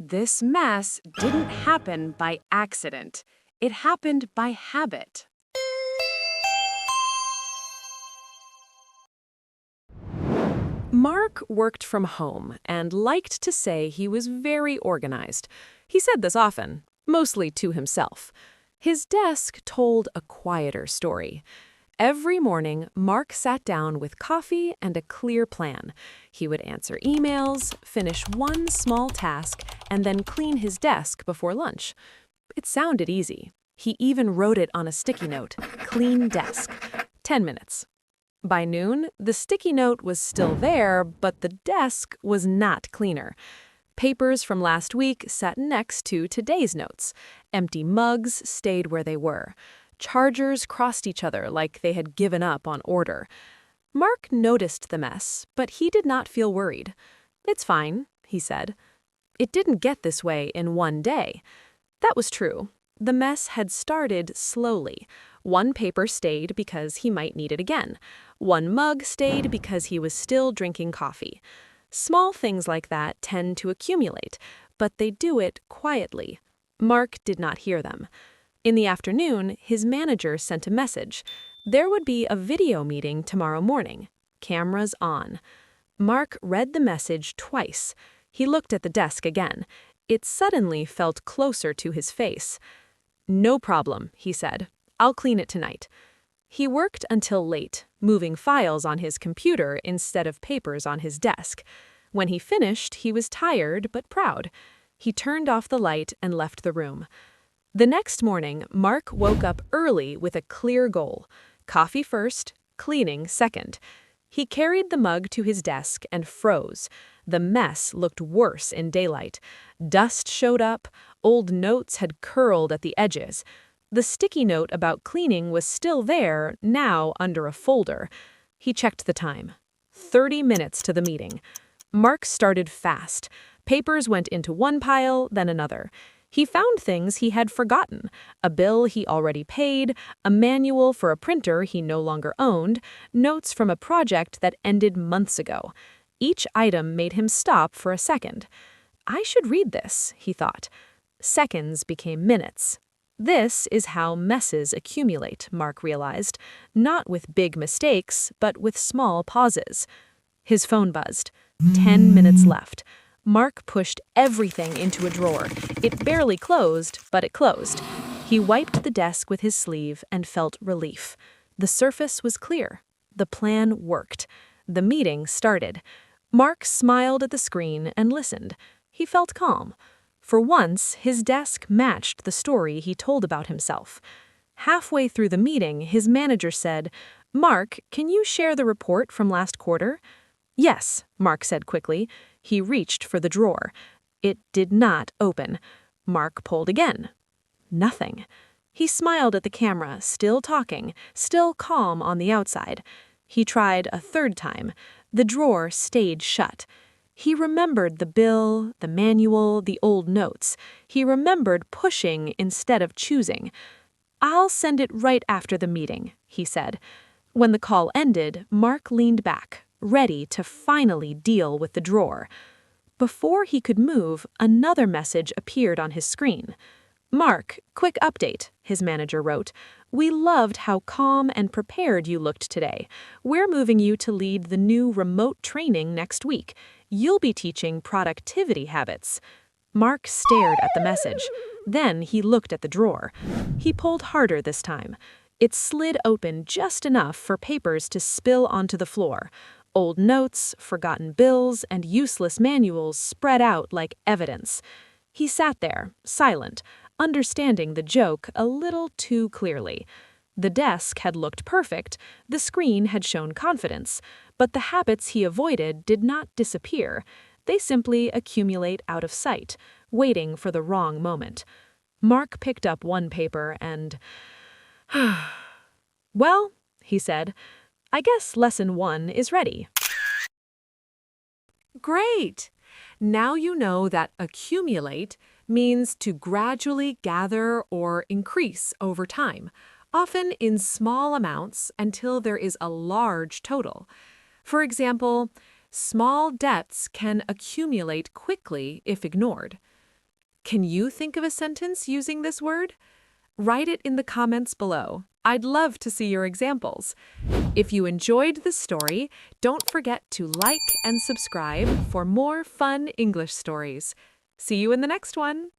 This mess didn't happen by accident. It happened by habit. Mark worked from home and liked to say he was very organized. He said this often, mostly to himself. His desk told a quieter story. Every morning, Mark sat down with coffee and a clear plan. He would answer emails, finish one small task, and then clean his desk before lunch. It sounded easy. He even wrote it on a sticky note, "Clean desk." 10 minutes. By noon, the sticky note was still there, but the desk was not cleaner. Papers from last week sat next to today's notes. Empty mugs stayed where they were. Chargers crossed each other like they had given up on order. Mark noticed the mess, but he did not feel worried. "It's fine," he said. It didn't get this way in one day. That was true. The mess had started slowly. One paper stayed because he might need it again. One mug stayed because he was still drinking coffee. Small things like that tend to accumulate, but they do it quietly. Mark did not hear them. In the afternoon, his manager sent a message. There would be a video meeting tomorrow morning. Cameras on. Mark read the message twice. He looked at the desk again. It suddenly felt closer to his face. "No problem," he said. "I'll clean it tonight." He worked until late, moving files on his computer instead of papers on his desk. When he finished, he was tired but proud. He turned off the light and left the room. The next morning, Mark woke up early with a clear goal. Coffee first, cleaning second. He carried the mug to his desk and froze. The mess looked worse in daylight. Dust showed up, old notes had curled at the edges. The sticky note about cleaning was still there, now under a folder. He checked the time. 30 minutes to the meeting. Mark started fast. Papers went into one pile, then another. He found things he had forgotten, a bill he already paid, a manual for a printer he no longer owned, notes from a project that ended months ago. Each item made him stop for a second. "I should read this," he thought. Seconds became minutes. This is how messes accumulate, Mark realized, not with big mistakes, but with small pauses. His phone buzzed. 10 minutes left. Mark pushed everything into a drawer. It barely closed, but it closed. He wiped the desk with his sleeve and felt relief. The surface was clear. The plan worked. The meeting started. Mark smiled at the screen and listened. He felt calm. For once, his desk matched the story he told about himself. Halfway through the meeting, his manager said, "Mark, can you share the report from last quarter?" "Yes," Mark said quickly. He reached for the drawer. It did not open. Mark pulled again. Nothing. He smiled at the camera, still talking, still calm on the outside. He tried a third time. The drawer stayed shut. He remembered the bill, the manual, the old notes. He remembered pushing instead of choosing. "I'll send it right after the meeting," he said. When the call ended, Mark leaned back, ready to finally deal with the drawer. Before he could move, another message appeared on his screen. "Mark, quick update," his manager wrote. "We loved how calm and prepared you looked today. We're moving you to lead the new remote training next week. You'll be teaching productivity habits." Mark stared at the message. Then he looked at the drawer. He pulled harder this time. It slid open just enough for papers to spill onto the floor. Old notes, forgotten bills, and useless manuals spread out like evidence. He sat there, silent, understanding the joke a little too clearly. The desk had looked perfect, the screen had shown confidence, but the habits he avoided did not disappear. They simply accumulate out of sight, waiting for the wrong moment. Mark picked up one paper and... "Well," he said, "I guess lesson 1 is ready." Great! Now you know that accumulate means to gradually gather or increase over time, often in small amounts until there is a large total. For example, small debts can accumulate quickly if ignored. Can you think of a sentence using this word? Write it in the comments below. I'd love to see your examples. If you enjoyed the story, don't forget to like and subscribe for more fun English stories. See you in the next one!